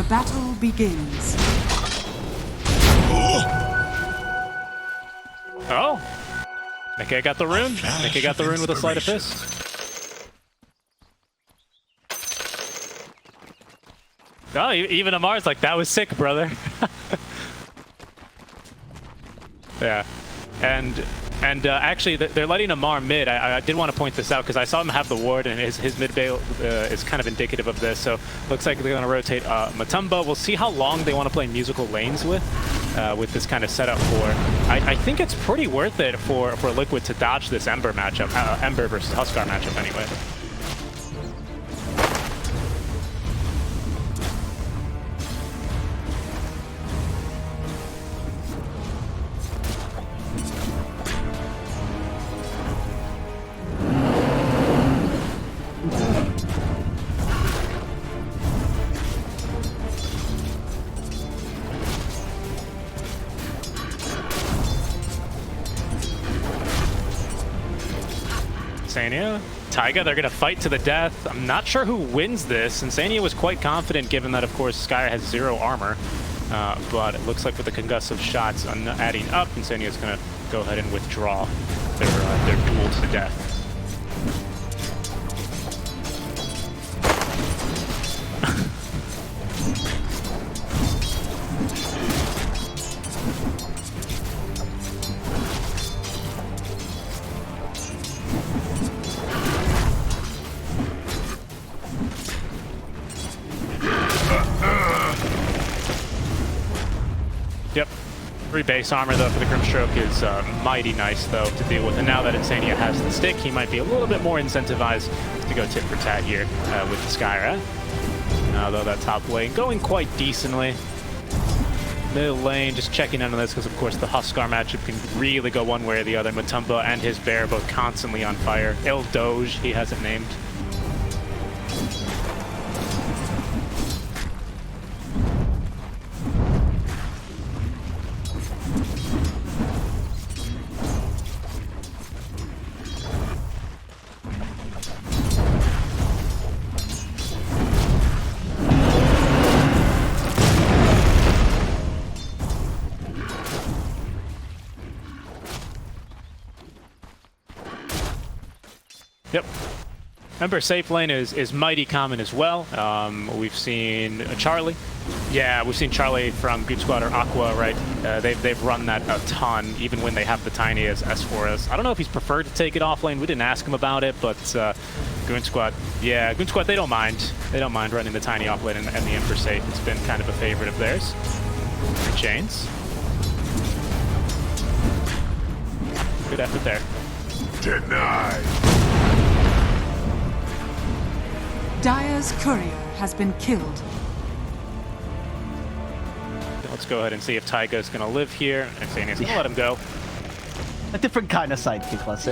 battle begins. Oh! Nikkei got the rune. Nikkei got the rune with a sleight of fist. Oh, even Amar's like, that was sick, brother. Yeah. And actually, they're letting Amar mid. I did want to point this out because I saw him have the ward, and his mid bail is kind of indicative of this. So looks like they're going to rotate Matumba. We'll see how long they want to play musical lanes with this kind of setup for. I think it's pretty worth it for Liquid to dodge this Ember matchup, Ember versus Huskar matchup anyway. Insania, Taiga, they're going to fight to the death. I'm not sure who wins this. Insania was quite confident given that, of course, Skyer has 0 armor. But it looks like with the concussive shots adding up, Insania is going to go ahead and withdraw their duel to the death. Yep. 3 base armor, though, for the Grimstroke is mighty nice, though, to deal with. And now that Insania has the stick, he might be a little bit more incentivized to go tit for tat here with the Skyrra. Though that top lane going quite decently. Middle lane just checking in on this because, of course, the Huskar matchup can really go one way or the other. Matumba and his bear both constantly on fire. El Doge, he has it named. Yep. Ember safe lane is mighty common as well. We've seen Charlie. Yeah, we've seen Charlie from Goon Squad or Aqua, right? They've run that a ton, even when they have the Tiny as S4S. I don't know if he's preferred to take it off lane. We didn't ask him about it, but Goon Squad, yeah, Goon Squad, they don't mind. They don't mind running the Tiny off lane and the Ember safe. It's been kind of a favorite of theirs. Chains. Good effort there. Denied. Dire's courier has been killed. Let's go ahead and see if Taiga's going to live here. Insania's going to let him go. A different kind of sidekick, let's say.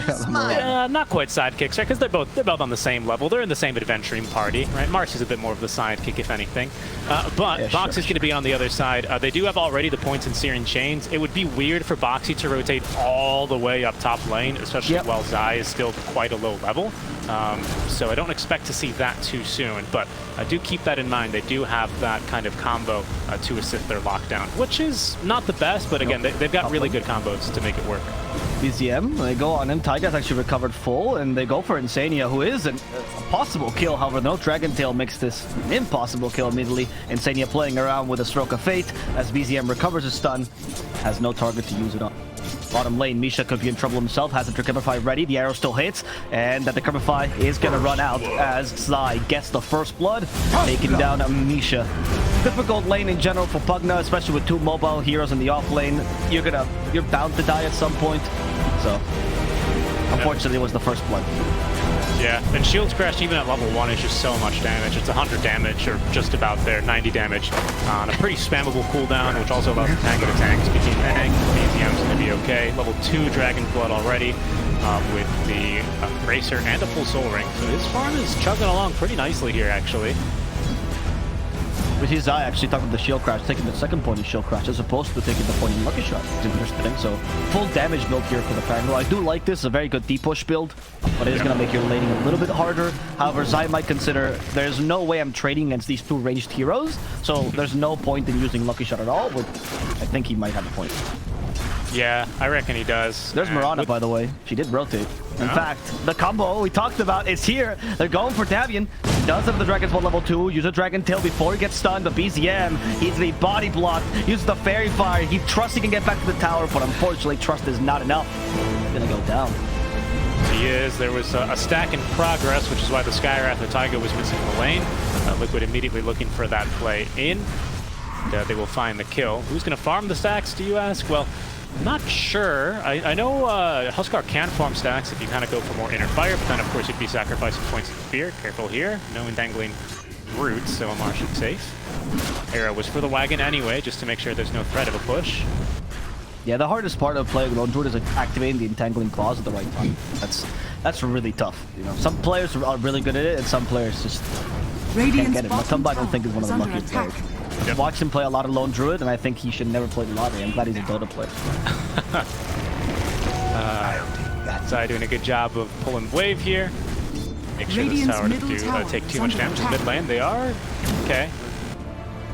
Not quite sidekicks, right? Because they're both on the same level. They're in the same adventuring party, right? Marcy's a bit more of the sidekick, if anything. But yeah, Boxy's going to be on the other side. They do have already the points in Searing Chains. It would be weird for Boxy to rotate all the way up top lane, especially while Zai is still quite a low level. So I don't expect to see that too soon. But I do keep that in mind. They do have that kind of combo to assist their lockdown, which is not the best, but again, they've got really good combos to make it work. BZM, they go on him. Taiga's actually recovered full, and they go for Insania, who is a possible kill. However, no Dragon Tail makes this an impossible kill immediately. Insania playing around with a Stroke of Fate as BZM recovers his stun, has no target to use it on. Bottom lane, Misha could be in trouble himself, has the Decrepify ready, the arrow still hits, and that Decrepify is going to run out as Zai gets the first blood, taking down Misha. Difficult lane in general for Pugna, especially with 2 mobile heroes in the off lane. You're bound to die at some point, so unfortunately it was the first blood. Yeah, and Shields Crash even at level 1 is just so much damage. It's 100 damage, or just about there, 90 damage on a pretty spammable cooldown, which also allows the Tango to tank. Speaking of tank, BZM's going to be okay. Level 2 Dragon Blood already with the Racer and a full Soul Ring. So his farm is chugging along pretty nicely here, actually. We see Zai actually talking about the shield crash, taking the second point in shield crash as opposed to taking the point in lucky shot. It's interesting. So full damage build here for the Pangolier. I do like this, a very good deep push build, but it is going to make your laning a little bit harder. However, Zai might consider there's no way I'm trading against these two ranged heroes, so there's no point in using lucky shot at all, but I think he might have a point. Yeah, I reckon he does. There's Mirana, by the way. She did rotate. In fact, the combo we talked about is here. They're going for Davian. He does have the Dragon's Blood level 2. Use a Dragon Tail before he gets stunned. The BZM, he's the body block. Uses the Fairy Fire. He trusts he can get back to the tower, but unfortunately, trust is not enough. He's gonna go down. He is. There was a stack in progress, which is why the Skywrath of Taiga was missing in the lane. Liquid immediately looking for that play in. And, they will find the kill. Who's gonna farm the stacks, do you ask? Well, not sure. I know Huskar can farm stacks if you kind of go for more inner fire, but then of course you'd be sacrificing points of fear. Careful here. No entangling roots, so Amar should be safe. Arrow was for the wagon anyway, just to make sure there's no threat of a push. Yeah, the hardest part of playing Lone Druid is activating the entangling claws at the right time. That's really tough. You know, some players are really good at it, and some players just can't get it. Matumba, I don't think, is one of the luckiest players. I've watched him play a lot of Lone Druid, and I think he should never play the lottery. I'm glad he's a Dota player. Zai doing a good job of pulling wave here. Make sure this tower doesn't take too much damage in mid lane. They are. Okay.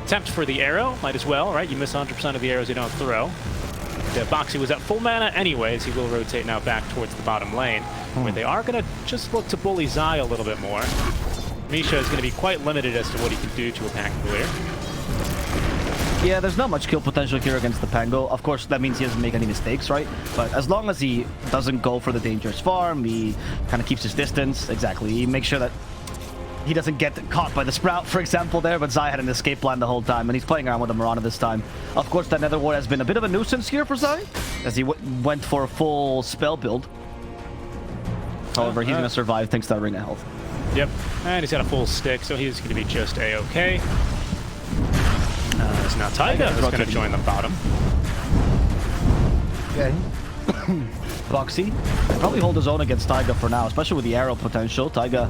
Attempt for the arrow. Might as well, right? You miss 100% of the arrows you don't throw. The Boxy was at full mana anyways. He will rotate now back towards the bottom lane, where they are going to just look to bully Zai a little bit more. Misha is going to be quite limited as to what he can do to a Pangolier. Yeah, there's not much kill potential here against the Pango. Of course, that means he doesn't make any mistakes, right? But as long as he doesn't go for the dangerous farm, he kind of keeps his distance. Exactly. He makes sure that he doesn't get caught by the Sprout, for example, there. But Zai had an escape plan the whole time, and he's playing around with the Mirana this time. Of course, that Nether Ward has been a bit of a nuisance here for Zai, as he went for a full spell build. However, he's going to survive thanks to that Ring of Health. Yep, and he's got a full stick, so he's going to be just A-okay. It's now Taiga who's going to join the bottom. Okay. Boxy probably hold his own against Taiga for now, especially with the arrow potential. Taiga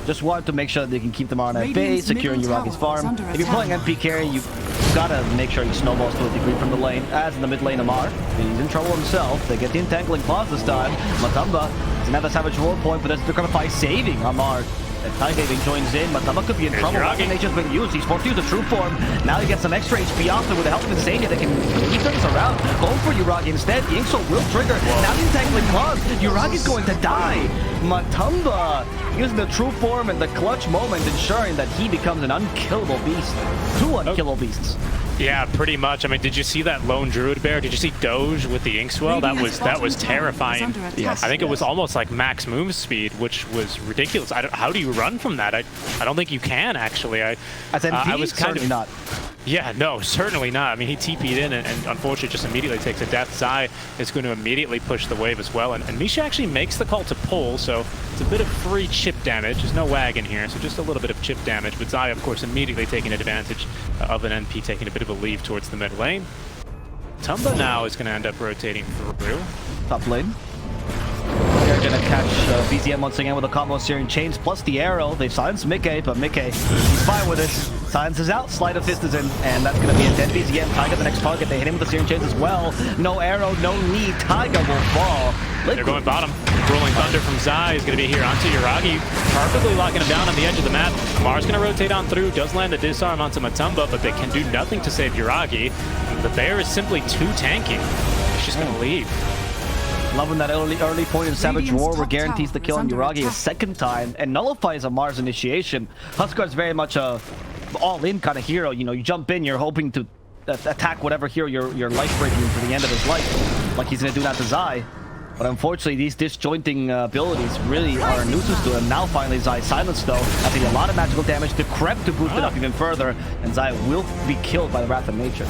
just wanted to make sure that they can keep them on at bay, securing Yuragi's farm. If you're playing MP carry, you've gotta make sure he snowballs to a degree from the lane. As in the mid lane, Amar, he's in trouble himself. They get the entangling claws this time. Matumba doesn't have the Savage Roar point, but they're gonna fight saving Amar. And Taiga even joins in. Matumba could be in trouble. Rocket Nature's been used. He's forced to use the true form. Now he gets some extra HP off it with the help of Insania. They can keep things around. Going for Yuragi instead. The Inksoul will trigger. Whoa. Now the entangling claws. Yuragi's going to die. Matumba using the true form in the clutch moment, ensuring that he becomes an unkillable beast. Two unkillable beasts. Yeah, pretty much. I mean, did you see that lone druid bear? Did you see Doge with the Inkswell? That was terrifying. Yes, I think it was almost like max move speed, which was ridiculous. How do you run from that? I don't think you can actually. As MP, I was kind of not. Yeah, no, certainly not. I mean, he TP'd in and unfortunately just immediately takes a death. Zai is going to immediately push the wave as well. And Misha actually makes the call to pull, so it's a bit of free chip damage. There's no wagon here, so just a little bit of chip damage. But Zai, of course, immediately taking advantage of an NP, taking a bit of a leave towards the mid lane. Tumba now is going to end up rotating through. Top lane. They're going to catch BZM once again with a combo of Searing Chains plus the arrow. They've silenced Mickey, but Mickey, he's fine with it. Silence is out, Sleight of Fist is in, and that's going to be a dead BZM. Taiga the next target. They hit him with the Searing Chains as well. No arrow, no need. Taiga will fall. They're going bottom. Rolling Thunder from Zai is going to be here onto Yuragi, perfectly locking him down on the edge of the map. Mar's going to rotate on through, does land the disarm onto Matumba, but they can do nothing to save Yuragi. The bear is simply too tanky. He's just going to leave. Loving that early point in Savage Roar, where guarantees the kill on Yuragi a second time and nullifies Amar's initiation. Huskar is very much a all-in kind of hero. You know, you jump in, you're hoping to attack whatever hero you're life-breaking to the end of his life, like he's going to do that to Zai. But unfortunately, these disjointing abilities really are a nuisance to him. Now finally Zai silenced though, after a lot of magical damage to Crep to boost it up even further, and Zai will be killed by the Wrath of Nature.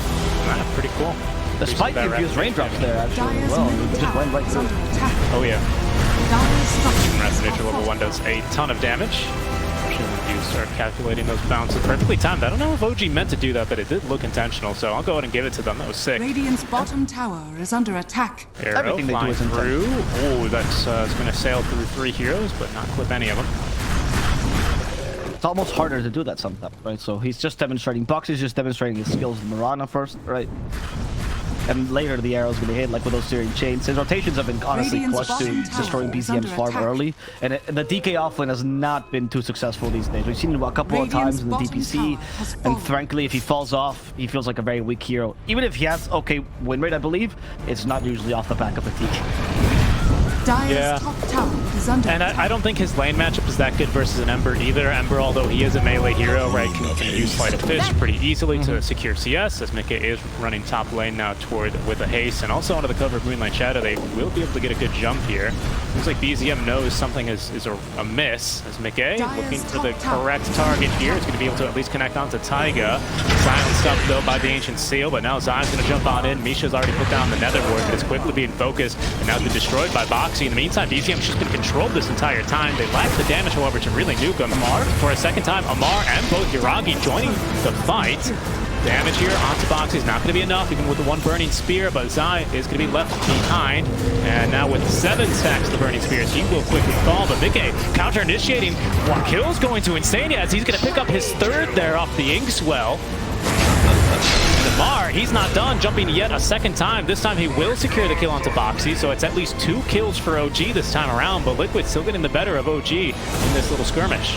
Pretty cool. The spike infused raindrops there actually as well. It just went right through. Oh yeah. Wrath of Nature level 1 does a ton of damage. When you start calculating those bounces perfectly timed. I don't know if OG meant to do that, but it did look intentional, so I'll go ahead and give it to them. That was sick. Radiant's bottom tower is under attack. Arrow Everything they do is through. Oh, that's going to sail through 3 heroes, but not clip any of them. it's almost harder to do that sometimes, right? So he's just demonstrating Box is just demonstrating his skills with Mirana first, right? And later the arrow's gonna hit, like with those searing chains. His rotations have been honestly Radiant's clutch to bottom tower destroying is BZM's under farm attack. early. And the DK offlane has not been too successful these days. We've seen it a couple of times in the Radiant's DPC. bottom tower has And fallen. frankly, if he falls off, he feels like a very weak hero. Even if he has okay win rate, I believe, it's not usually off the back of a TK. Dire's Yeah. top tower is under And attack. I don't think his lane matchup is that good versus an Ember either. Ember, although he is a melee hero, right, can use Sleight of Fish pretty easily to secure CS, as Mika is running top lane now with a haste, and also under the cover of Moonlight Shadow, they will be able to get a good jump here. Looks like BZM knows something is a miss, as Mika looking for the correct target here. Is going to be able to at least connect onto Taiga. Silenced up, though, by the Ancient Seal, but now Zion's going to jump on in. Misha's already put down the Nether Ward, but it's quickly being focused, and now it's been destroyed by Boxy. In the meantime, BZM's just been controlled this entire time. They lack the damage, however, to really nuke him. Amar, for a second time, Amar and both Yuragi joining the fight. Damage here onto Boxy is not going to be enough, even with the one Burning Spear, but Zai is going to be left behind. And now with 7 stacks of the Burning Spears, he will quickly fall, but Mike counter-initiating. One kill's going to Insania as he's going to pick up his 3rd there off the Inkswell. Amar, he's not done, jumping yet a second time. This time he will secure the kill onto Boxy, so it's at least 2 kills for OG this time around, but Liquid still getting the better of OG in this little skirmish.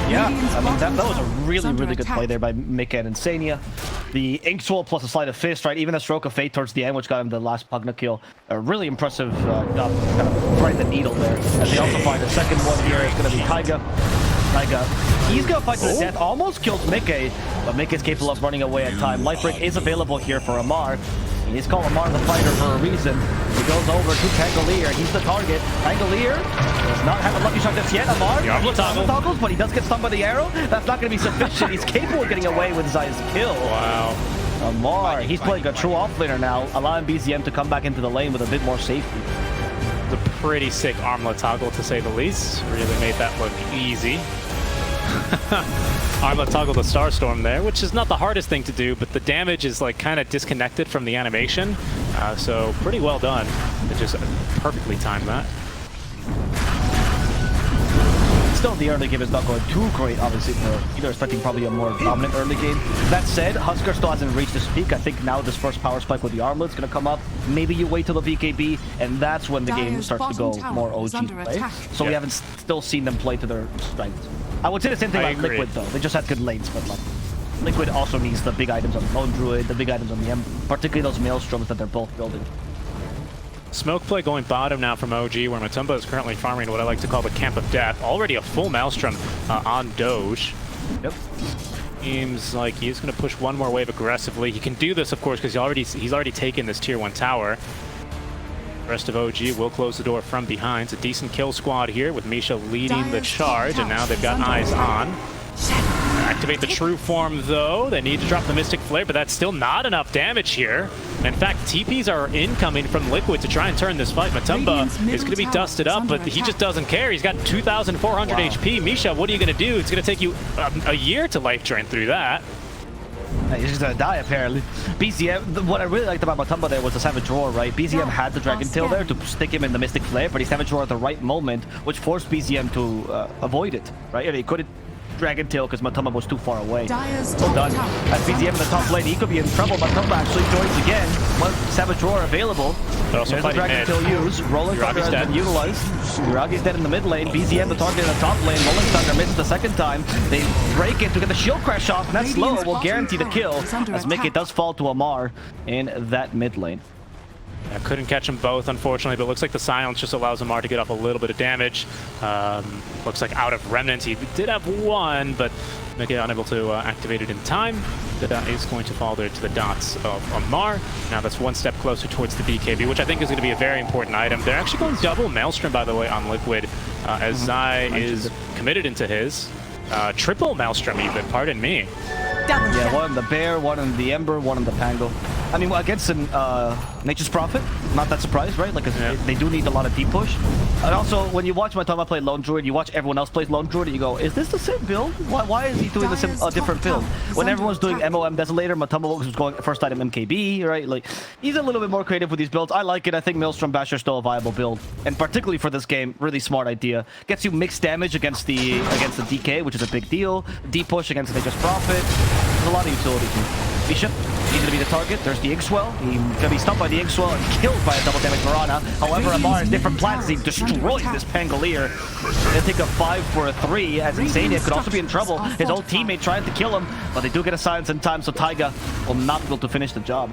Yeah, Radiant's I mean, that was a bottom tower really, is under really good attack. play there by Mika and Insania. The Inkswell plus a Sleight of Fist, right? Even the Stroke of Fate towards the end, which got him the last Pugna kill. A really impressive job, kind of thread the needle there. And they also find a second one here. It's going to be Taiga. He's going to fight to the death. Almost kills Mika, but Mika is capable of running away at time. Life Break is available here for Amar. He's called Amar the fighter for a reason. He goes over to Pangolier. He's the target. Pangolier does not have a lucky shot just yet. Amar toggles, but he does get stunned by the arrow. That's not going to be sufficient. He's capable of getting away with Zai's kill. Wow. Amar, he's playing a true offlaner now, allowing BZM to come back into the lane with a bit more safety. The pretty sick armlet toggle, to say the least. Really made that look easy. Armlet toggle the Starstorm there, which is not the hardest thing to do, but the damage is like kind of disconnected from the animation. So pretty well done. It just perfectly timed that. Still, the early game is not going too great, obviously, for either, expecting probably a more dominant early game. That said, Huskar still hasn't reached his peak. I think now this first power spike with the armlet's going to come up. Maybe you wait till the VKB, and that's when the game Dire's starts to go bottom tower more is OG under play. attack. So we Yeah. haven't still seen them play to their strengths. I would say the same thing I about agree. Liquid, though. They just had good lanes, but like, Liquid also needs the big items on the Lone Druid, the big items on the Ember, particularly those Maelstroms that they're both building. Smoke play going bottom now from OG, where Matumba is currently farming what I like to call the Camp of Death. Already a full Maelstrom on Doge. Yep. Seems like he's going to push one more wave aggressively. He can do this, of course, because he's already taken this tier 1 tower. The rest of OG will close the door from behind. It's a decent kill squad here with Misha leading the Dire's charge, and now they've got eyes on. Activate the true form, though. They need to drop the Mystic Flare, but that's still not enough damage here. In fact, TPs are incoming from Liquid to try and turn this fight. Matumba Radiant's is middle going to be tower dusted is up, under but he attack. just doesn't care. He's got 2,400 Wow. HP. Misha, what are you going to do? It's going to take you a year to life drain through that. He's just gonna die, apparently. BZM, what I really liked about Matumba there was the Savage Roar, right? BZM had the Dragon Tail there to stick him in the Mystic Flare, but he Savage Roar at the right moment, which forced BZM to avoid it, right? And he couldn't Dragon Tail because Matumba was too far away. Dire's Well top done. tower As is BZM in under the top lane, he could be in trouble. Matumba actually joins again. One Savage Roar available. But also There's the fighting Dragon mid. Tail used. Rolling Thunder Yuragi's has dead. been utilized. Yuragi's dead in the mid lane. BZM the target in the top lane. Rolling Thunder misses the second time. They break it to get the shield crash off, and that slow Radiant's will bottom guarantee the tower kill. is under As Mickey attack. does fall to Amar in that mid lane. I couldn't catch them both, unfortunately, but it looks like the silence just allows Amar to get off a little bit of damage. Looks like out of Remnant, he did have one, but Mickey unable to activate it in time. That is going to fall there to the dots of Amar. Now that's one step closer towards the BKB, which I think is going to be a very important item. They're actually going double Maelstrom, by the way, on Liquid, as Zai is committed into his. Triple Maelstrom even, pardon me. Double Yeah, down. one on the Bear, one on the Ember, one on the Pango. I mean, against an Nature's Prophet, not that surprised, right? Like, they do need a lot of deep push. And also, when you watch Matoma play Lone Druid, you watch everyone else play Lone Druid, and you go, is this the same build? Why is he doing a different build? When everyone's doing MOM Desolator, Matoma was going first item MKB, right? Like, he's a little bit more creative with these builds. I like it. I think Maelstrom Basher is still a viable build. And particularly for this game, really smart idea. Gets you mixed damage against the DK, which is a big deal. Deep push against the Nature's Prophet. There's a lot of utility here. Bishop, he's going to be the target. There's the Inkswell. He's going to be stunned by the Inkswell and killed by a double damage Mirana. However, Amar has different plans. He destroys this Pangolier. They take a 5 for a 3, as Insania could also be in trouble. His old teammate trying to kill him, but they do get a silence in time, so Taiga will not be able to finish the job.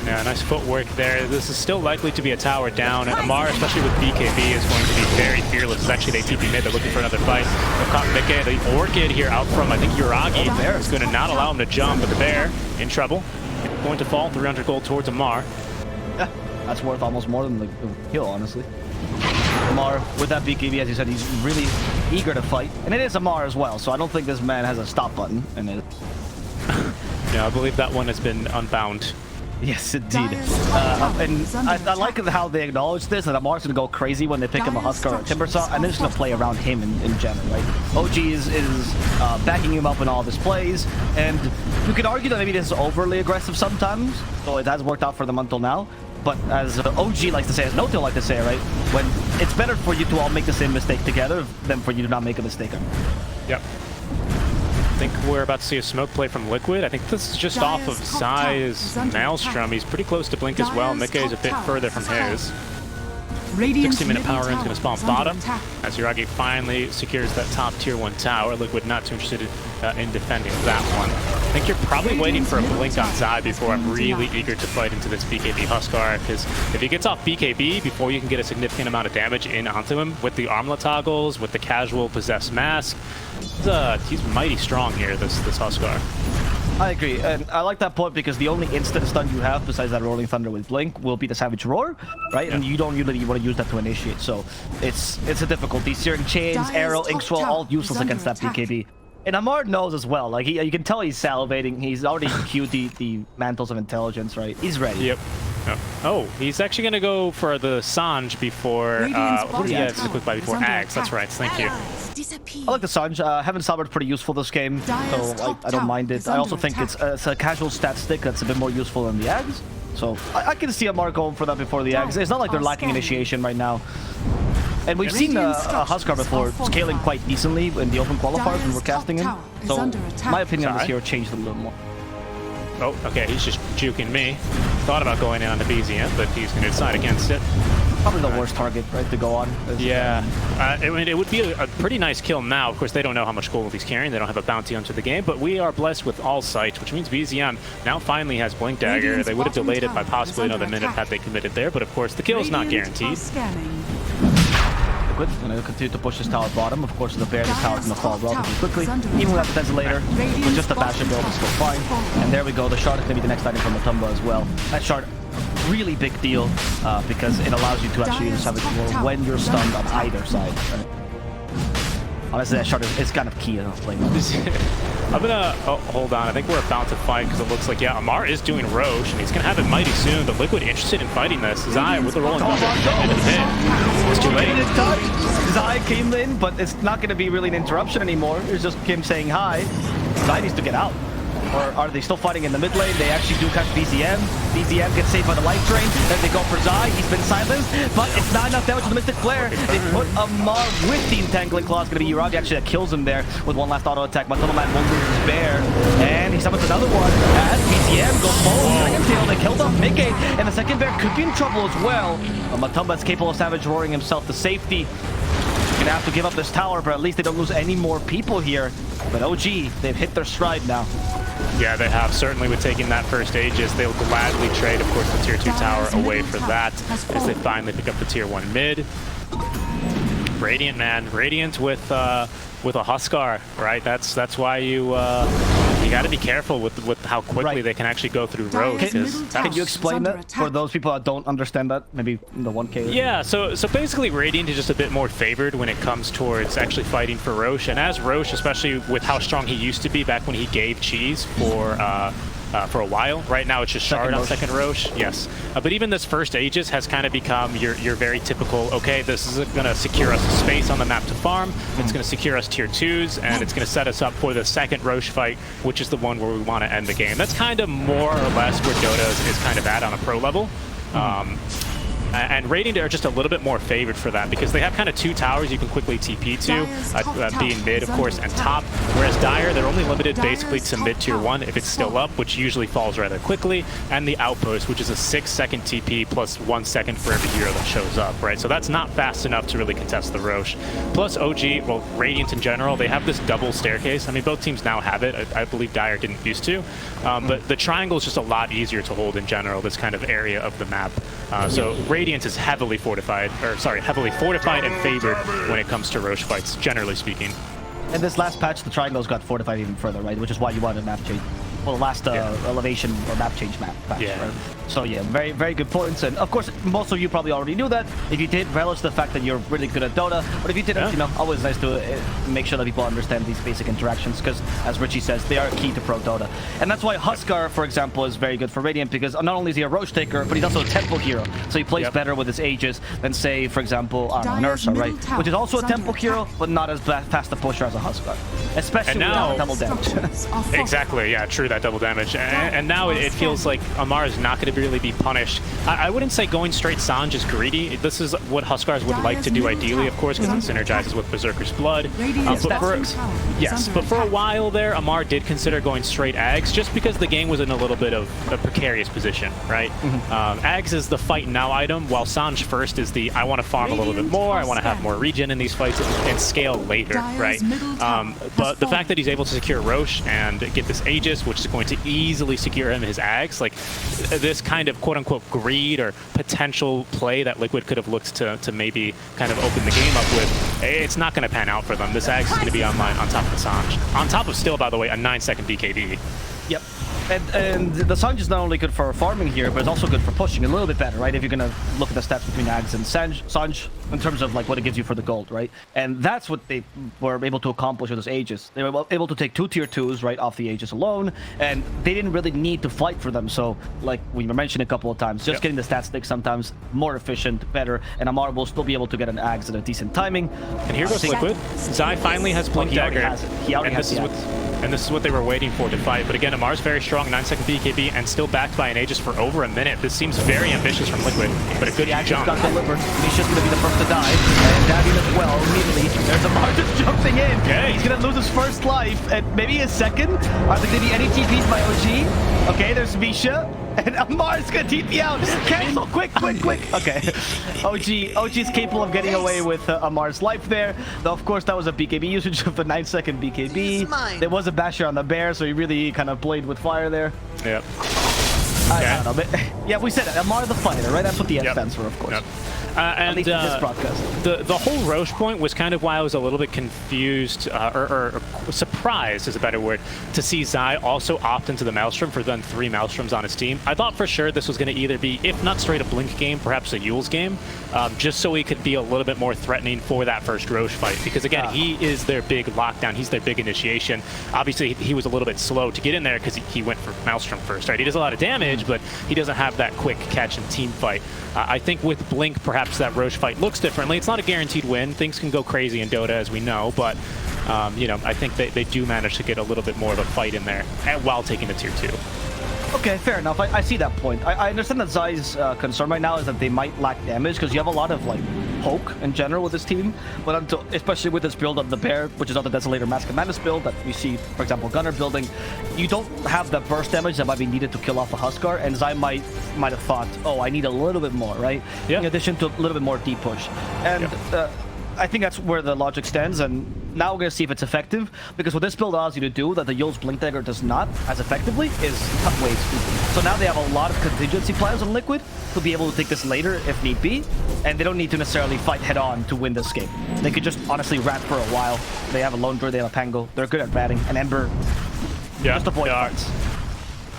Yeah, nice footwork there. This is still likely to be a tower down. Amar, especially with BKB, is going to be very fearless. It's actually, they TP mid. They're looking for another fight. They've caught Mikke. The Orchid here out from, I think, Yuragi. Bear is going to not allow him to jump, but the Bear in trouble. Going to fall 300 gold towards Amar. Yeah, that's worth almost more than the kill, honestly. Amar, with that BKB, as you said, he's really eager to fight. And it is Amar as well, so I don't think this man has a stop button in it. Yeah, I believe that one has been unbound. Yes, indeed. And I like how they acknowledge this, that Amar's going to go crazy when they pick him a Huskar or a Timbersaw, and they're just going to play around him in general, right? OG is backing him up in all of his plays, and you could argue that maybe this is overly aggressive sometimes, so it has worked out for them until now. But as OG likes to say, as No-Tail like to say, right? When it's better for you to all make the same mistake together than for you to not make a mistake. Yep. I think we're about to see a smoke play from Liquid. I think this is just off of Zai's Maelstrom. He's pretty close to Blink as well. Mikke is a bit further from his. 60-minute power run's going to spawn bottom as Yuragi finally secures that top tier 1 tower. Liquid not too interested in defending that one. I think you're probably waiting for a blink on Zai before I'm really eager to fight into this BKB Huskar, because if he gets off BKB before you can get a significant amount of damage in onto him with the armlet toggles, with the casual possessed mask, he's mighty strong here, this Huskar. I agree, and I like that point because the only instant stun you have besides that Rolling Thunder with Blink will be the Savage Roar, right? Yeah. And you don't usually want to use that to initiate, so it's a difficulty. Searing Chains, Arrow, Inkswell, all useless against that BKB. And Amar knows as well, like you can tell he's salivating. He's already queued the Mantles of Intelligence, right? He's ready. Yep. Oh, he's actually going to go for the Sanj before, what did he have? Quick buy before Axe, that's right, thank you. I like the Sanj. Heaven Salvard pretty useful this game, so I don't mind it. I also think it's a casual stat stick that's a bit more useful than the Ags. So I can see Amar going for that before the Ags. It's not like they're lacking initiation right now. And we've seen a Huskar before scaling quite decently in the open qualifiers when we're casting him. So my opinion on this hero changed a little more. Oh, okay, he's just juking me. Thought about going in on the BZM, but he's going to decide against it. Probably the worst target, right, to go on. Yeah, it would be a pretty nice kill now. Of course, they don't know how much gold he's carrying. They don't have a bounty onto the game, but we are blessed with all sight, which means BZM now finally has Blink Dagger. They would have delayed it by possibly another minute had they committed there, but of course, the kill is not guaranteed. Good. Going to continue to push this tower bottom. Of course, the Bear, this tower is going to fall relatively quickly. Even without the Desolator, with just the Basher build, it's still fine. And there we go. The shard is going to be the next item from Matumba as well. That shard, really big deal because it allows you to actually use Savage Roar when you're stunned on either side. Right? Honestly, that shard is kind of key. I'm gonna hold on. I think we're about to fight because it looks like, yeah, Amar is doing Roche and he's gonna have it mighty soon. But Liquid interested in fighting this. Zai with the Rolling Thunder into the pit. It's too late. Zai came in, but it's not gonna be really an interruption anymore. It's just him saying hi. Zai needs to get out. Or are they still fighting in the mid lane? They actually do catch BZM. BZM gets saved by the life drain. Then they go for Zai. He's been silenced, but it's not enough damage with the Mystic Flare. They put Amar with the Entangling Claw. It's going to be Yuragi actually that kills him there with one last auto attack. Matoma Man won't lose his bear. And he summons another one. As BZM goes forward. Dragon Tail. They killed off Mikke. And the second bear could be in trouble as well. But Matumba is capable of Savage Roaring himself to safety. Gonna have to give up this tower, but at least they don't lose any more people here. But OG, they've hit their stride now. Yeah, they have. Certainly with taking that first Aegis, they'll gladly trade, of course, the tier 2 tower away for that as they finally pick up the tier 1 mid. Radiant, man. Radiant with a Huskar, right? That's why you got to be careful with how quickly they can actually go through Roche. Can you explain that for those people that don't understand that? Maybe in the 1K? Yeah, so basically Radiant is just a bit more favored when it comes towards actually fighting for Roche. And as Roche, especially with how strong he used to be back when he gave cheese for for a while. Right now, it's just Shard on second Roche. Yes. But even this first Aegis has kind of become your very typical, okay, this is going to secure us space on the map to farm. It's going to secure us tier 2s, and it's going to set us up for the second Roche fight, which is the one where we want to end the game. That's kind of more or less where Dota is kind of at on a pro level. And Radiant are just a little bit more favored for that because they have kind of two towers you can quickly TP to, being mid, of course, and top. Whereas Dire, they're only limited basically to mid tier 1 if it's still up, which usually falls rather quickly, and the Outpost, which is a 6-second TP plus 1 second for every hero that shows up, right? So that's not fast enough to really contest the Roche. Plus OG, well, Radiant in general, they have this double staircase. I mean, both teams now have it. I believe Dire didn't used to. But the triangle is just a lot easier to hold in general, this kind of area of the map. So Radiant is heavily fortified and favored when it comes to Roche fights, generally speaking. In this last patch, the triangles got fortified even further, right? Which is why you wanted a map change. Well, last elevation or map change patch, right? So yeah, very, very good points. And of course, most of you probably already knew that. If you did, relish the fact that you're really good at Dota. But if you didn't, you know, always nice to make sure that people understand these basic interactions because, as Richie says, they are key to pro Dota. And that's why Huskar, for example, is very good for Radiant because not only is he a Roche taker, but he's also a tempo hero. So he plays better with his Aegis than, say, for example, Nursa, right? Which is also a tempo hero, but not as fast a pusher as a Huskar. Especially without double damage. Exactly, yeah, true, that double damage. And now it feels like Amar is not going to really be punished. I wouldn't say going straight Sange is greedy. This is what Huskars would like to do ideally, of course, because it synergizes with Berserker's Blood. But for a while there, Amar did consider going straight Ags just because the game was in a little bit of a precarious position, right? Ags is the fight now item, while Sange first is the I want to farm a little bit more, I want to have more regen in these fights and scale later, right? But the fact that he's able to secure Roche and get this Aegis, which is going to easily secure him his Ags, like this kind of quote-unquote greed or potential play that Liquid could have looked to maybe kind of open the game up with, it's not going to pan out for them. This Ags is going to be online on top of the Sange. On top of still, by the way, a 9-second BKB. Yep. And the Sange is not only good for farming here, but it's also good for pushing a little bit better, right? If you're going to look at the stats between Ags and Sange in terms of like what it gives you for the gold, right? And that's what they were able to accomplish with this Aegis. They were able to take 2 tier 2s right off the Aegis alone, and they didn't really need to fight for them. So like we mentioned a couple of times, just getting the stat stick sometimes more efficient, better, and Amar will still be able to get an Ags at a decent timing. And here goes Liquid. Zai finally has Blink Dagger. And this is what they were waiting for to fight. But again, Amar's very strong, 9-second BKB, and still backed by an Aegis for over a minute. This seems very ambitious from Liquid, but a good jump. Got delivered. He's just going to be the first to die. And Davian as well, immediately. There's Amar just jumping in. Okay. He's going to lose his first life, and maybe his second. Are there going to be any TPs by OG? Okay, there's Misha. And Amar's gonna TP out! Cancel! Quick! Okay. OG's capable of getting away with Amar's life there. Though, of course, that was a BKB usage of the 9-second BKB. There was a basher on the bear, so he really kind of played with fire there. Yep. I don't know, but yeah, we said it. Amar the fighter, right? That's what the S stands for, of course. And the whole Roche point was kind of why I was a little bit confused, or surprised is a better word, to see Zai also opt into the Maelstrom for then 3 Maelstroms on his team. I thought for sure this was going to either be, if not straight a Blink game, perhaps a Yule's game, just so he could be a little bit more threatening for that first Roche fight. Because again, he is their big lockdown, he's their big initiation. Obviously, he was a little bit slow to get in there because he went for Maelstrom first, right? He does a lot of damage, but he doesn't have that quick catch and team fight. I think with Blink, perhaps that Roche fight looks differently. It's not a guaranteed win. Things can go crazy in Dota, as we know, but you know, I think they do manage to get a little bit more of a fight in there while taking the tier 2. Okay, fair enough. I see that point. I understand that Zai's concern right now is that they might lack damage because you have a lot of like poke in general with this team, but especially with this build of the bear, which is not the Desolator Mask of Madness build that we see, for example, Gunner building, you don't have the burst damage that might be needed to kill off a Huskar, and Zai might have thought, oh, I need a little bit more, right? Yeah. In addition to a little bit more deep push. And I think that's where the logic stands, and now we're going to see if it's effective, because what this build allows you to do that the Yule's Blink Dagger does not as effectively is cut waves. So now they have a lot of contingency plans on Liquid to be able to take this later if need be, and they don't need to necessarily fight head-on to win this game. They could just honestly rat for a while. They have a Lone Druid, they have a Pango, they're good at ratting, and Ember. Just avoid fights.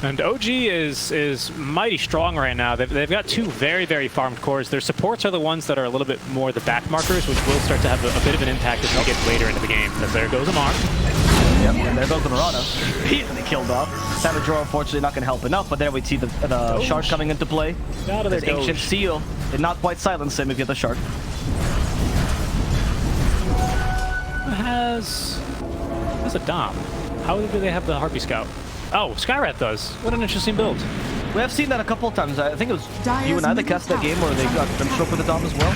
And OG is mighty strong right now. They've got 2 very, very farmed cores. Their supports are the ones that are a little bit more the back markers, which will start to have a bit of an impact as we get later into the game. Because there goes Amar. Yep, and there goes the Mirana. Immediately killed off. Savage Roar, unfortunately, not going to help enough, but there we see the shard coming into play. Out of there, This Ancient Seal did not quite silence him if you get the shard. Has a Dom. How do they have the Harpy Scout? Oh, Skyrat does. What an interesting build. We have seen that a couple of times. I think it was Dyer's you and I that middle cast that tower game where they got Grimstroke with the Dom as well.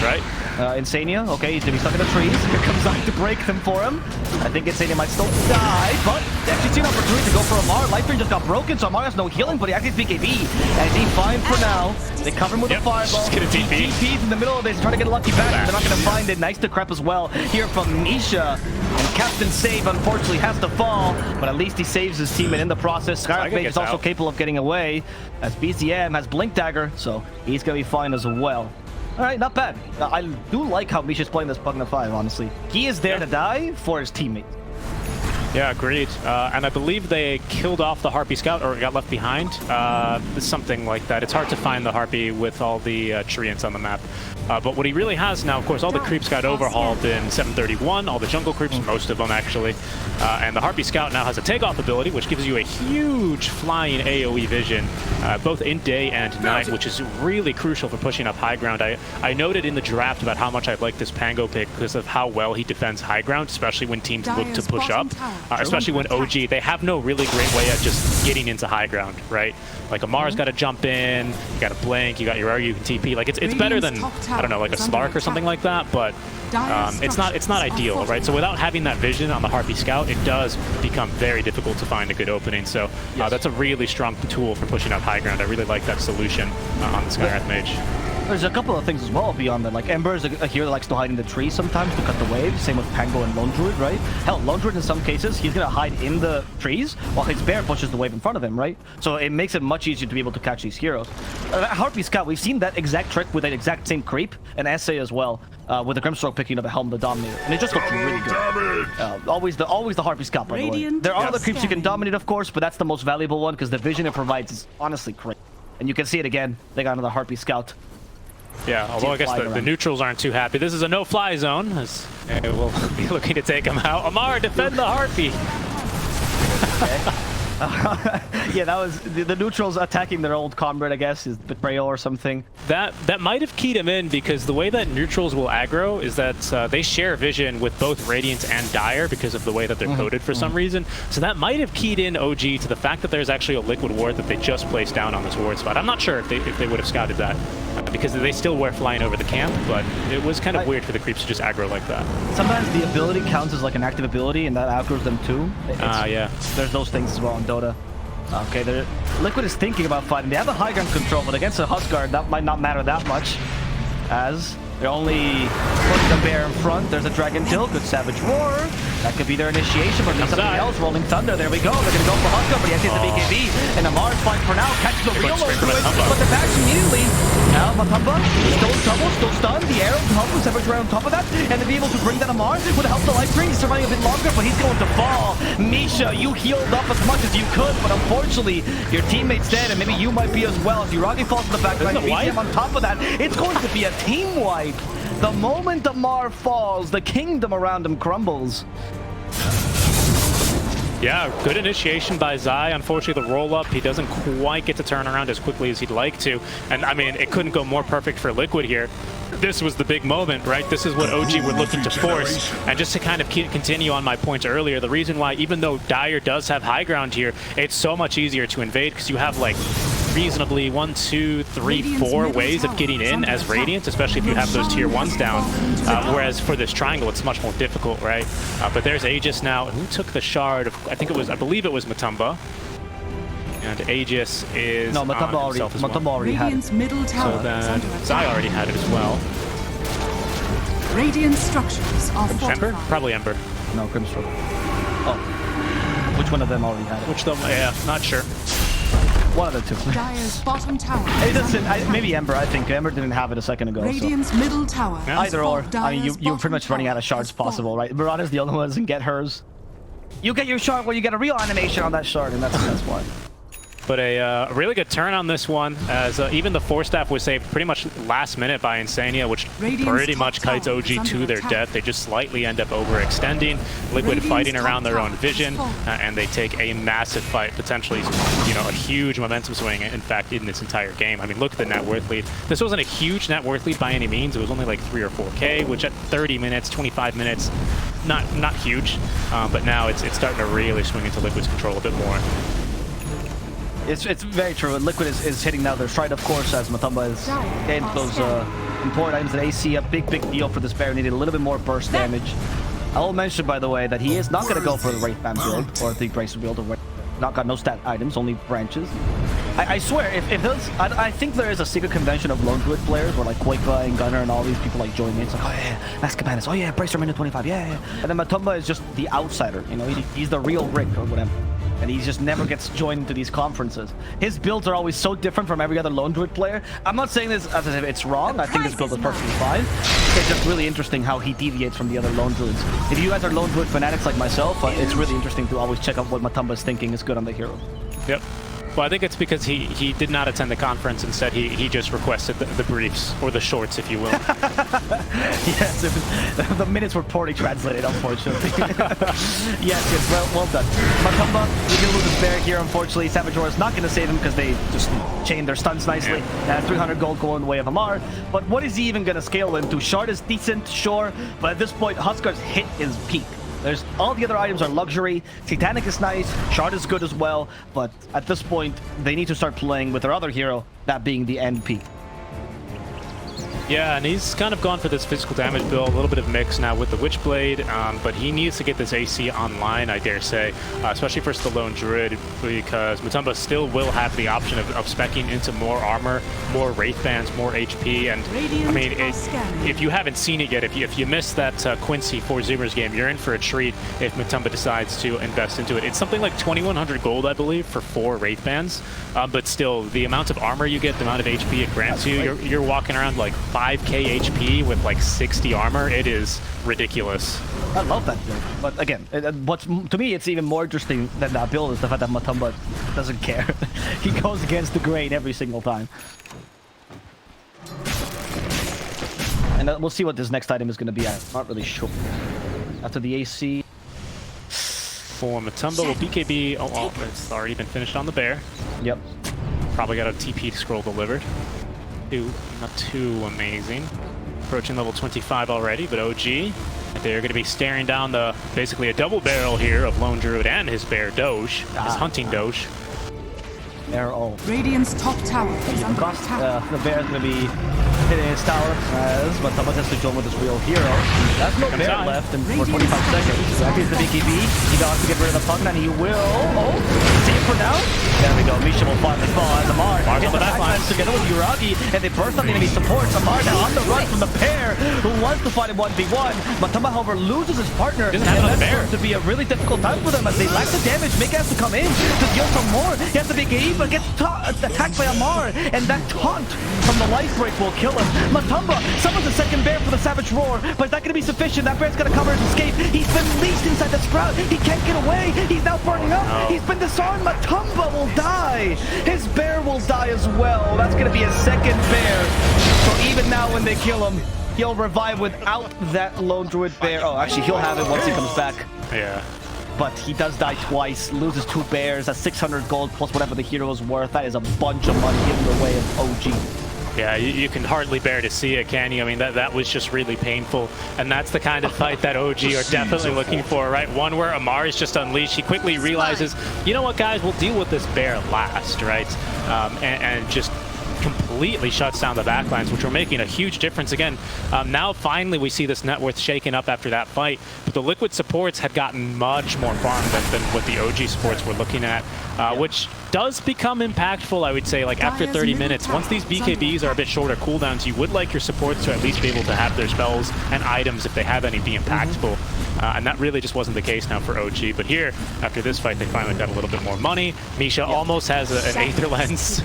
Right. Insania, okay, he's gonna be stuck in the trees. Here comes Zai to break them for him. I think Insania might still die, but they actually see an opportunity to go for Amar. Life Ring just got broken, so Amar has no healing, but he actually has BKB. And he's fine for now. They cover him with a fireball. Just get a TP. TP's in the middle of this, trying to get a lucky back. They're not gonna find it. Nice to Crep as well. Here from Misha. And Captain Save, unfortunately, has to fall, but at least he saves his teammate in the process. Skyrock Mage is also capable of getting away, as BCM has Blink Dagger, so he's gonna be fine as well. All right, not bad. I do like how Misha's playing this Pugna 5, honestly. He is there to die for his teammates. Yeah, agreed. And I believe they killed off the Harpy Scout or got left behind. Something like that. It's hard to find the Harpy with all the treants on the map. But what he really has now, of course, all the creeps got overhauled in 731, all the jungle creeps, most of them actually. And the Harpy Scout now has a takeoff ability, which gives you a huge flying AoE vision, both in day and night, which is really crucial for pushing up high ground. I noted in the draft about how much I like this Pango pick because of how well he defends high ground, especially when teams look to push up. Especially when OG, they have no really great way of just getting into high ground, right? Like Amar's got to jump in, you got to blink, you got your R, you can TP. Like it's better than, I don't know, like a Slark or something like that, but it's not ideal, right? So without having that vision on the Harpy Scout, it does become very difficult to find a good opening. So that's a really strong tool for pushing up high ground. I really like that solution on the Skywrath Mage. There's a couple of things as well beyond that. Like Ember is a hero that likes to hide in the trees sometimes to cut the wave. Same with Pango and Lone Druid, right? Hell, Lone Druid in some cases, he's gonna hide in the trees while his bear pushes the wave in front of him, right? So it makes it much easier to be able to catch these heroes. Harpy Scout, we've seen that exact trick with that exact same creep and essay as well, with the Grimstroke picking up a Helm the Dominator, and it just looks really good. Always the Harpy Scout, by the way. There are other creeps you can dominate, of course, but that's the most valuable one because the vision it provides is honestly great. And you can see it again. They got another Harpy Scout. Yeah, although I guess the neutrals aren't too happy. This is a no-fly zone, as we'll be looking to take him out. Amar, defend the Harpy! Yeah, that was the neutrals attacking their old comrade, I guess, is Betrayal or something. That might have keyed him in because the way that neutrals will aggro is that they share vision with both Radiant and Dire because of the way that they're coded for some reason. So that might have keyed in OG to the fact that there's actually a liquid ward that they just placed down on this ward spot. I'm not sure if they would have scouted that because they still were flying over the camp, but it was kind of weird for the creeps to just aggro like that. Sometimes the ability counts as like an active ability and that aggroes them too. Yeah. There's those things as well in Dota. Okay, Liquid is thinking about fighting. They have a high ground control, but against a Huskar, that might not matter that much, as they're only putting the bear in front. There's a Dragon Tilt, good Savage Roar. That could be their initiation, but there's something else. Rolling Thunder, there we go. They're going to go for Huskar, but he has to hit the BKB. And Amar's fine for now, catches the real low to it, but they're back immediately. Now Matumba, still in trouble, still stunned. The arrow to help him, Savage Roar on top of that, and to be able to bring that Amar would help the life ring. He's surviving a bit longer, but he's going to fall. Misha, you healed up as much as you could, but unfortunately, your teammate's dead, and maybe you might be as well. As Uragi falls to the back line, BCM on top of that, it's going to be a team wipe. The moment Amar falls, the kingdom around him crumbles. Yeah, good initiation by Zai. Unfortunately, the roll-up, he doesn't quite get to turn around as quickly as he'd like to. And, I mean, it couldn't go more perfect for Liquid here. This was the big moment, right? This is what OG were looking to force. And just to kind of continue on my point earlier, the reason why, even though Dire does have high ground here, it's so much easier to invade because you have, like, reasonably 1, 2, 3, 4 ways of getting in as Radiant, especially if you have those tier 1s down. Whereas for this triangle, it's much more difficult, right? But there's Aegis now. Who took the shard? I believe it was Matumba. And Aegis is Matumba already had it. Middle tower so then Zai already had it as well. Radiant structures are Ember? Probably Ember. No, Grimstroke. Oh. Which one of them already had it? Which them? Yeah, not sure. One of the two. Dire's bottom tower. It doesn't, maybe Ember, I think. Ember didn't have it a second ago. Radiant's middle tower. Yeah. Either or. I mean, you're pretty much running out of shards possible, right? Marauder's the only one that doesn't get hers. You get your shard when you get a real animation on that shard, and that's why. But a really good turn on this one, as even the Force Staff was saved pretty much last minute by Insania, which pretty much kites OG to their death. They just slightly end up overextending. Liquid fighting around their own vision, and they take a massive fight, potentially, you know, a huge momentum swing, in fact, in this entire game. I mean, look at the net worth lead. This wasn't a huge net worth lead by any means. It was only like 3 or 4K, which at 30 minutes, 25 minutes, not huge. But now it's starting to really swing into Liquid's control a bit more. It's very true. And Liquid is hitting now their stride, of course, as Matamba is getting those important items that AC. A big deal for this bear. Needed a little bit more burst damage. I will mention, by the way, that he is not going to go for the Wraith Band build or the Bracer build. Or not got no stat items, only branches. I swear, if those, I think there is a secret convention of Lone Druid players where like Quakeba and Gunner and all these people like join in. It's like, oh yeah, Max Cabanas, oh yeah, Bracer minute 25, yeah. And then Matamba is just the outsider, you know, he's the real Rick or whatever. And he just never gets joined into these conferences. His builds are always so different from every other Lone Druid player. I'm not saying this as if it's wrong. I think his build is perfectly fine. It's just really interesting how he deviates from the other Lone Druids. If you guys are Lone Druid fanatics like myself, it's really interesting to always check out what Matamba is thinking is good on the hero. Yep. Well, I think it's because he did not attend the conference. Instead, he just requested the briefs, or the shorts, if you will. Yes, the minutes were poorly translated, unfortunately. Yes, well done. Matamba, we can lose his bear here, unfortunately. Savage Roar is not going to save him because they just chained their stuns nicely. 300 gold going the way of Amar. But what is he even going to scale into? Shard is decent, sure, but at this point, Huskar's hit his peak. There's all the other items are luxury. Satanic is nice. Shard is good as well. But at this point, they need to start playing with their other hero, that being the NP. Yeah, and he's kind of gone for this physical damage build, a little bit of mix now with the Witchblade, but he needs to get this AC online, I dare say, especially for the Lone Druid, because Matamba still will have the option of speccing into more armor, more Wraith Bands, more HP, and I mean, if you haven't seen it yet, if you missed that Quincy 4-0 game, you're in for a treat if Matamba decides to invest into it. It's something like 2,100 gold, I believe, for 4 Wraith Bands, but still, the amount of armor you get, the amount of HP it grants you, you're walking around like 5k HP with like 60 armor. It is ridiculous. I love that build. But again, to me, it's even more interesting than that build is the fact that Matamba doesn't care. He goes against the grain every single time. And we'll see what this next item is going to be. I'm not really sure. After the AC. For Matamba, will BKB... Oh, it's already been finished on the bear. Yep. Probably got a TP scroll delivered. Not too amazing. Approaching level 25 already, but OG, they're going to be staring down basically a double barrel here of Lone Druid and his bear Doge, his hunting Doge. They're all. Radiant's top tower is under attack. The bear's going to be hitting his tower, but Matamba has to join with his real hero. That's no bear left for 25 seconds. That is the BKB. He got to get rid of the pun, and he will. Oh, see it for now. There we go. Misha will finally fall as Amar gets the backlines together with Uragi, and they burst on the enemy supports. Amar now on the run from the pair who wants to fight in 1v1. Matamba, however, loses his partner, and that's going to be a really difficult time for them as they lack the damage. Mika has to come in to deal some more. He has the BKB, but gets attacked by Amar, and that taunt from the life break will kill him. Matamba summons a second bear for the Savage Roar, but is that going to be sufficient? That bear's going to cover his escape. He's been leashed inside the Sprout. He can't get away. He's now burning up. No. He's been disarmed. Matamba will die. His bear will die as well. That's going to be his second bear. So even now when they kill him, he'll revive without that Lone Druid bear. Oh, actually, he'll have it once he comes back. Yeah. But he does die twice, loses 2 bears, that's 600 gold plus whatever the hero is worth. That is a bunch of money in the way of OG. Yeah, you can hardly bear to see it, can you? I mean, that was just really painful. And that's the kind of fight that OG are definitely looking for, right? One where Amar is just unleashed. He quickly realizes, you know what, guys? We'll deal with this bear last, right? And just completely shuts down the backlines, which were making a huge difference. Again, now finally we see this net worth shaken up after that fight, but the Liquid supports had gotten much more farm than what the OG supports were looking at, which does become impactful, I would say, like after 30 minutes. Once these BKBs are a bit shorter cooldowns, you would like your supports to at least be able to have their spells and items, if they have any, be impactful. And that really just wasn't the case now for OG. But here, after this fight, they finally got a little bit more money. Misha almost has an Aether Lens.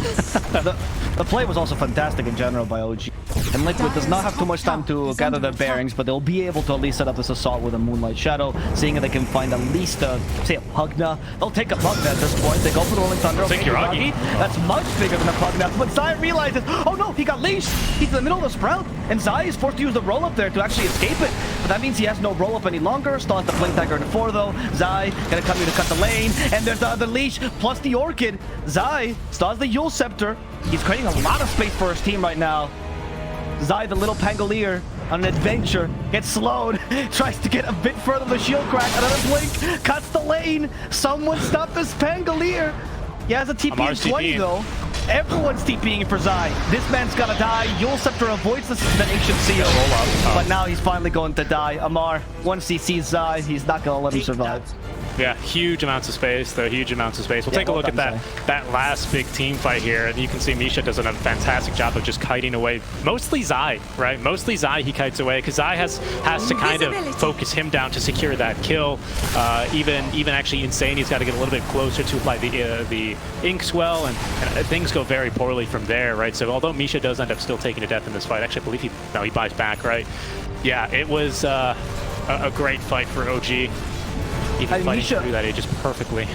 The play was also fantastic in general by OG. And Liquid does not have too much time to gather their bearings, but they'll be able to at least set up this assault with a Moonlight Shadow, seeing if they can find at least say a Pugna. They'll take a Pugna at this point. They go for the Rolling Thunder. Take your Augie. That's much bigger than a Pugna. But Zai realizes, oh no, he got leashed. He's in the middle of the Sprout, and Zai is forced to use the roll-up there to actually escape it. But that means he has no roll-up any longer. Still has the Blink Dagger in 4 though. Zai gonna come here to cut the lane, and there's the other leash plus the Orchid. Zai still has the Yule Scepter. He's creating a lot of space for his team right now. Zai, the little Pangolier, on an adventure, gets slowed, tries to get a bit further the shield crack, another blink, cuts the lane. Someone stop this Pangolier. He has a TP in 20 though. Everyone's TPing for Zai. This man's gotta die. Yule Scepter avoids the Ancient Seal. But now he's finally going to die. Amar, once he sees Zai, he's not gonna let him survive. Yeah, huge amounts of space, though. Huge amounts of space. We'll take a look at that last big team fight here, and you can see Misha does a fantastic job of just kiting away. Mostly Zai, right? Mostly Zai he kites away, because Zai has to kind of focus him down to secure that kill. Even actually Insane, he's got to get a little bit closer to like the Inkswell, and things go very poorly from there, right? So although Misha does end up still taking a death in this fight, actually I believe he buys back, right? Yeah, it was a great fight for OG. Even fighting through that age just perfectly.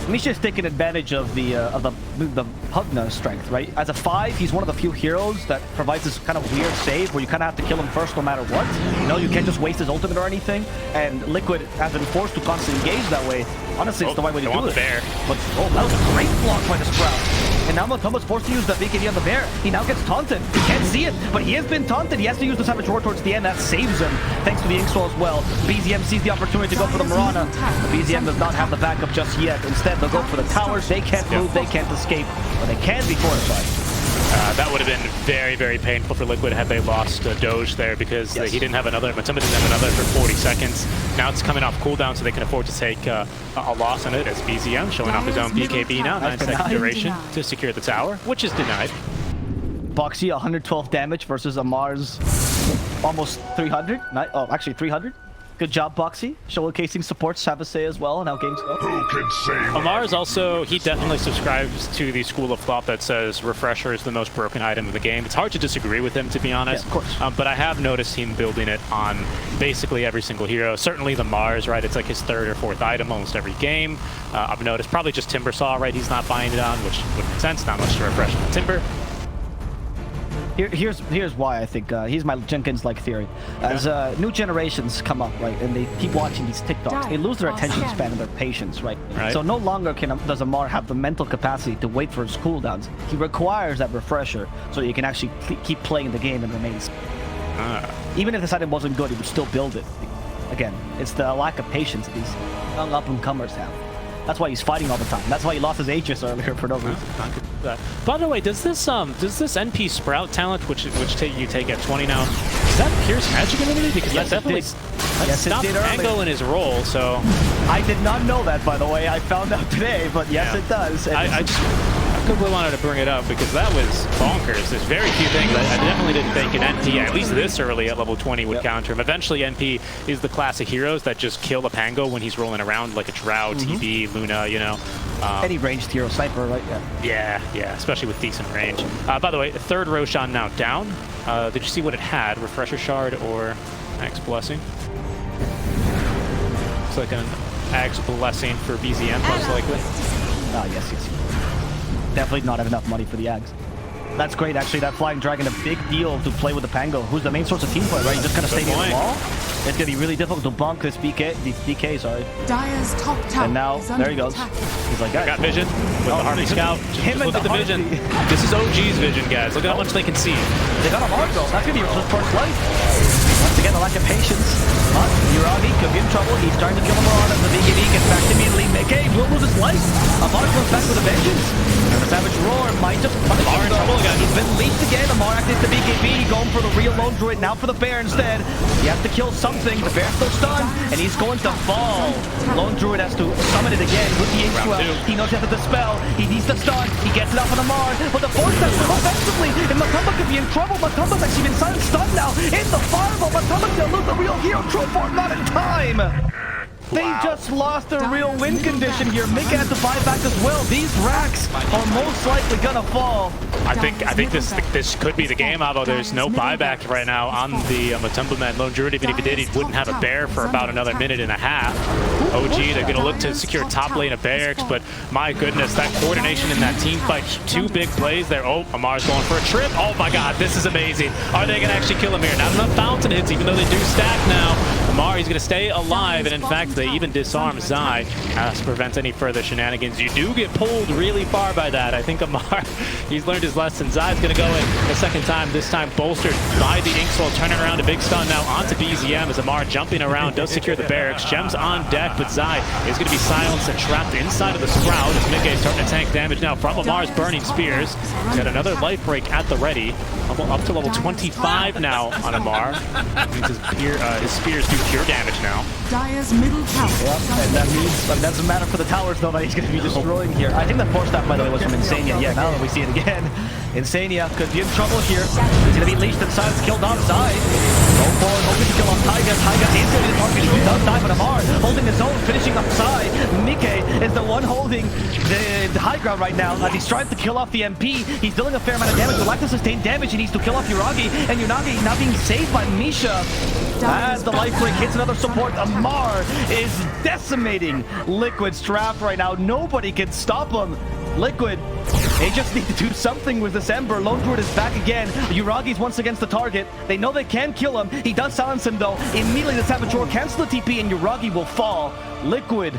Misha's taking advantage of the Pugna strength, right? As a 5, he's one of the few heroes that provides this kind of weird save where you kind of have to kill him first no matter what. You know, you can't just waste his ultimate or anything. And Liquid has been forced to constantly engage that way. Honestly, it's the right way to do it. But that was a great block by the Sprout. And now Matumba's forced to use the BKB on the bear. He now gets taunted. He can't see it, but he has been taunted. He has to use the Savage Roar towards the end. That saves him, thanks to the Inkswell as well. BZM sees the opportunity to go for the Mirana. The BZM does not have the backup just yet. Instead, they'll go for the towers. They can't move, they can't escape, but they can be fortified. That would have been very, very painful for Liquid had they lost Doge there, because he didn't have another, Matumba didn't have another for 40 seconds. Now it's coming off cooldown, so they can afford to take a loss on it, as BZM showing off his own BKB now, 9-second duration to secure the tower, which is denied. Boxy, 112 damage versus Amar's almost 300. Oh, actually 300. Good job, Boxy. Showcasing supports have a say as well, and how games go. Who can save Amar is also, he definitely subscribes to the school of thought that says Refresher is the most broken item of the game. It's hard to disagree with him, to be honest. Yeah, of course. But I have noticed him building it on basically every single hero. Certainly the Mars, right? It's like his 3rd or 4th item almost every game. I've noticed probably just Timbersaw, right? He's not buying it on, which would make sense. Not much to refresh from Timber. Here's why I think here's my Jenkins-like theory. As new generations come up, right, and they keep watching these TikToks, they lose their attention span and their patience, right? So no longer does Amar have the mental capacity to wait for his cooldowns. He requires that refresher so that you can actually keep playing the game and remain. Even if this item wasn't good, he would still build it. Again, it's the lack of patience these young up-and-comers have. That's why he's fighting all the time. That's why he lost his Aegis earlier for no reason. By the way, does this NP Sprout talent, which you take at 20 now, is that Pierce Magic immunity? Because that definitely stopped Mango in his role. So I did not know that, by the way. I found out today, but yes, it does. I quickly wanted to bring it up because that was bonkers. There's very few things I definitely didn't think an NP, at least this early at level 20, would counter him. Eventually, NP is the classic heroes that just kill a Pango when he's rolling around, like a Drow, TB, Luna, you know. Any ranged hero, sniper, right? Yeah, especially with decent range. By the way, 3rd Roshan now down. Did you see what it had? Refresher Shard or Axe Blessing? Looks like an Axe Blessing for BZM, most likely. Yes. Definitely not have enough money for the Ags. That's great, actually. That Flying Dragon, a big deal to play with the Pango, who's the main source of team play, right? You just kind of stay near the wall. It's going to be really difficult to bonk this DK, sorry. Dire's top tower. And now, there he goes. He's like, I got vision with the Harpy Scout. Just look at the vision. This is OG's vision, guys. Look at how much they can see. They got a mark, though. That's going to be his first life. Once again, a lack of patience. But Uragi could be in trouble. He's trying to kill him on as the BKB gets back immediately. McKay will lose his life. Amar comes back with a vengeance. And the Savage Roar might just punish him, though. He's been leashed again. Amar acted the BKB, going for the real Lone Druid, now for the Bear instead. He has to kill something. The Bear's still stunned, and he's going to fall. Lone Druid has to summon it again with the Inkswell. He knows he has to dispel. He needs to stun. He gets it off on Amar, but the force steps offensively, and Matumba could be in trouble. Matumba's actually been stunned now in the fireball. Matumba's gonna lose the real hero trope for him, not in time. They just lost a real win condition here. Mickey had to buy back as well. These racks are most likely gonna fall. I think this could be the game, Avo. There's no buyback right now on the Matumba man. Lone Druid, even if he did, he wouldn't have a bear for about another minute and a half. OG, they're going to look to secure top lane of barracks, but my goodness, that coordination in that team fight. 2 big plays there. Oh, Amar's going for a trip. Oh my god, this is amazing. Are they going to actually kill him here? Not enough fountain hits, even though they do stack now. Amar, he's going to stay alive, and in fact, they even disarm Zai to prevent any further shenanigans. You do get pulled really far by that. I think Amar, he's learned his lesson. Zai's going to go in a second time, this time bolstered by the Inkswell, turning around a big stun now onto BZM as Amar jumping around, does secure the barracks. Gems on deck, but Zai is going to be silenced and trapped inside of the Sprout as Mickey starting to tank damage now from Amar's burning spears. He's got another life break at the ready. Up to level 25 now on Amar. That means his spears do pure damage now. Dire's middle tower. Yep, and that means that doesn't matter for the towers though that he's going to be destroying here. I think that force staff, by the way, was from Insania. Yeah, now that we see it again, Insania could be in trouble here. He's going to be leashed and silence, killed off Zai. Go forward, hoping to kill off Taiga. Taiga is going to be the target. He does die, but Amar holding his own, finishing up Zai. Mickey is the one holding the high ground right now as he's trying to kill off the MP. He's dealing a fair amount of damage. Would like to sustain damage. He needs to kill off Yuragi, and Yuragi now being saved by Misha. As the life break hits another support, Amar is decimating Liquid's draft right now. Nobody can stop him. Liquid, they just need to do something with this Ember. Lone Druid is back again. Yuragi's once against the target. They know they can kill him. He does silence him though. Immediately the Saboteur cancels the TP and Yuragi will fall. Liquid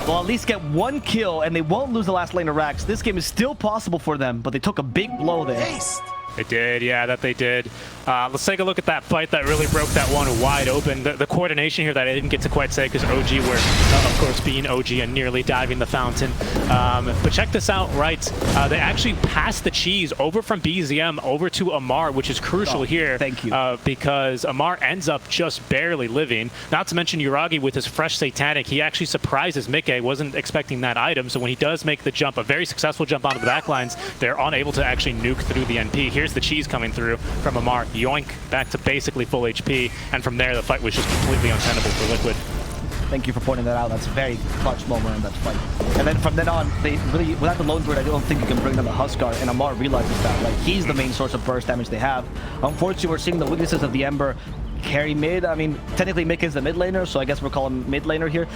will at least get 1 kill and they won't lose the last lane of racks. This game is still possible for them, but they took a big blow there. They did, yeah, that they did. Let's take a look at that fight that really broke that one wide open. The coordination here that I didn't get to quite say because OG were, of course, being OG and nearly diving the fountain. But check this out, right? They actually passed the cheese over from BZM over to Amar, which is crucial here. Thank you. Because Amar ends up just barely living. Not to mention Yuragi with his fresh Satanic. He actually surprises Mickey. Wasn't expecting that item. So when he does make the jump, a very successful jump onto the backlines, they're unable to actually nuke through the NP. Here's the cheese coming through from Amar. Yoink, back to basically full HP. And from there, the fight was just completely untenable for Liquid. Thank you for pointing that out. That's a very clutch moment in that fight. And then from then on, they really, without the Lone Druid, I don't think you can bring them the Huskar. And Amar realizes that. Like, he's the main source of burst damage they have. Unfortunately, we're seeing the weaknesses of the Ember carry mid. I mean, technically Mick is the mid laner, so I guess we're calling mid laner here.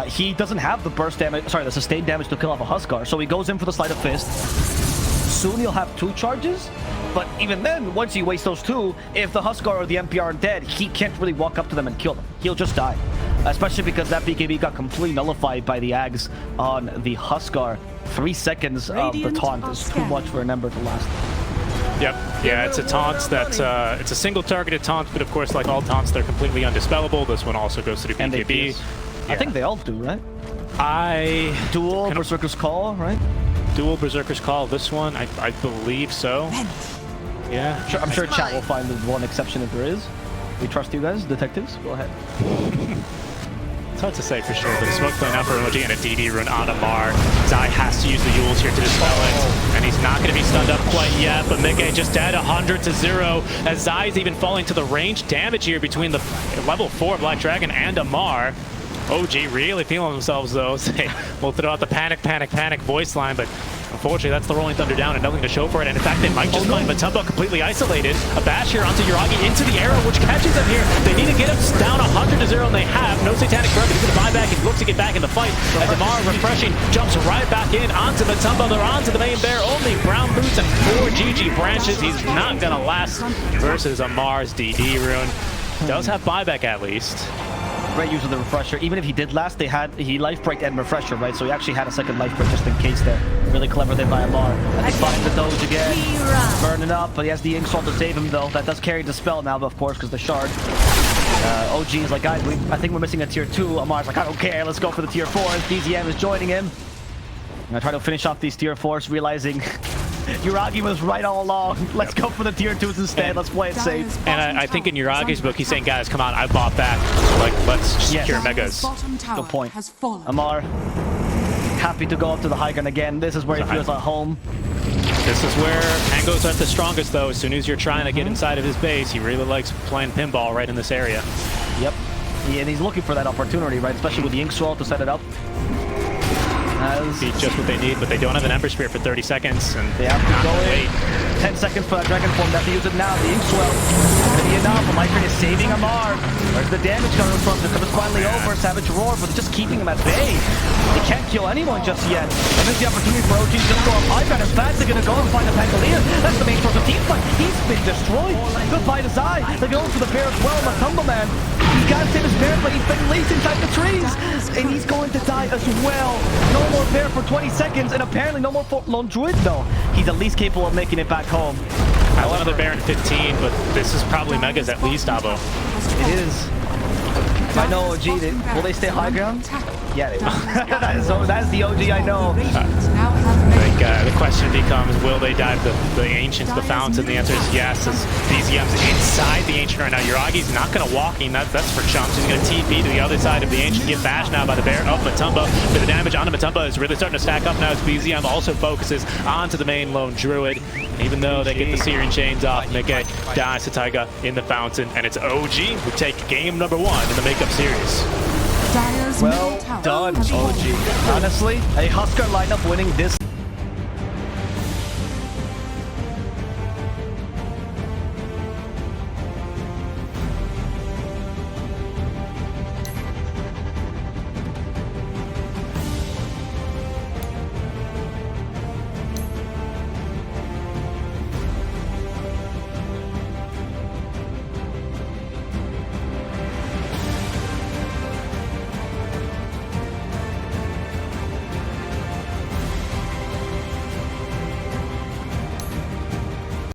He doesn't have the burst damage, sorry, the sustained damage to kill off a Huskar. So he goes in for the Sleight of Fist. Soon he'll have 2 charges. But even then, once he wastes those 2, if the Huskar or the MP aren't dead, he can't really walk up to them and kill them. He'll just die. Especially because that BKB got completely nullified by the Ags on the Huskar. 3 seconds of the taunt is too much for an Ember to last. Yep, yeah, it's a taunt that, it's a single targeted taunt, but of course, like all taunts, they're completely undispellable. This one also goes to the BKB. Yeah. I think they all do, right? Dual Berserker's Call, right? Dual Berserker's Call, this one, I believe so. Yeah. I'm sure chat will find the one exception if there is. We trust you guys, detectives. Go ahead. It's hard to say for sure, but a smoke playing out for OG and a DD rune on Amar. Zai has to use the Yules here to dispel it, and he's not going to be stunned up quite yet, but Mickey just dead 100-0 as Zai's even falling to the range damage here between the level 4 Black Dragon and Amar. OG really feeling themselves though. We'll throw out the panic voice line, but unfortunately that's the Rolling Thunder down and nothing to show for it. And in fact, they might just find Matumba completely isolated. A bash here onto Yuragi into the arrow, which catches him here. They need to get him down 100-0, and they have. No Satanic Breath. He's going to buy back and look to get back in the fight. As Amar refreshing, jumps right back in onto Matumba. They're onto the main bear. Only brown boots and 4 GG branches. He's not going to last versus Amar's DD rune. Does have buyback at least. Great use of the refresher. Even if he did last, he life breaked and refresher, right? So he actually had a second life break just in case there. Really clever there by Amar. And he finds the Doge again. Burning up, but he has the Inksault to save him though. That does carry the spell now, of course, because the shard. OG is like, guys, I think we're missing a tier 2. Amar's like, I don't care, let's go for the tier 4. DZM is joining him. I'm gonna try to finish off these tier 4s, realizing Yuragi was right all along. Let's go for the tier 2s instead. Let's play it safe. And I think in Yuragi's book, he's saying, guys, come on, I bought back. Like, let's secure megas. Good point. Amar, happy to go up to the high ground again. This is where he feels at home. This is where Pango's at the strongest, though. As soon as you're trying to get inside of his base, he really likes playing pinball right in this area. Yep. and he's looking for that opportunity, right? Especially with the Ink Swell to set it up. Be just what they need, but they don't have an Ember Spear for 30 seconds, and they have to go in. 10 seconds for that Dragon Form. They have to use it now. The Ink Swell is going to be enough. Lycran is saving Amar. Where's the damage coming from? The is finally over. Savage Roar, but just keeping him at bay. They can't kill anyone just yet. And there's the opportunity for OG to just go up high ground. As fast they're going to go and find the Pangolier. That's the main source of team fight. He's been destroyed. Goodbye to Zai. They're going for the bear as well. Matumbo Man. He's got to save his bear, but he's been laced inside the trees. And he's going to die as well. No more bear for 20 seconds, and apparently no more for Lone Druid, though. He's at least capable of making it back home. Another Baron 15, but this is probably Megas at least, Abo. It is. I know OG. Will they stay high ground? Yeah, they will. That's the OG I know. The question becomes, will they dive the Ancients, the Fountain? The answer is yes, as these Yems inside the Ancient right now. Yuragi's not going to walk in, that's for chumps. He's going to TP to the other side of the Ancient, get bashed now by the Bear of Matumba. But the damage onto Matumba is really starting to stack up now as BZM also focuses onto the main Lone Druid. Even though they get the Searing Chains off, Mege dies to Taiga in the Fountain, and it's OG who take game number 1 in the makeup series. Dyer's Well done, OG. Honestly, a Huskar lineup winning this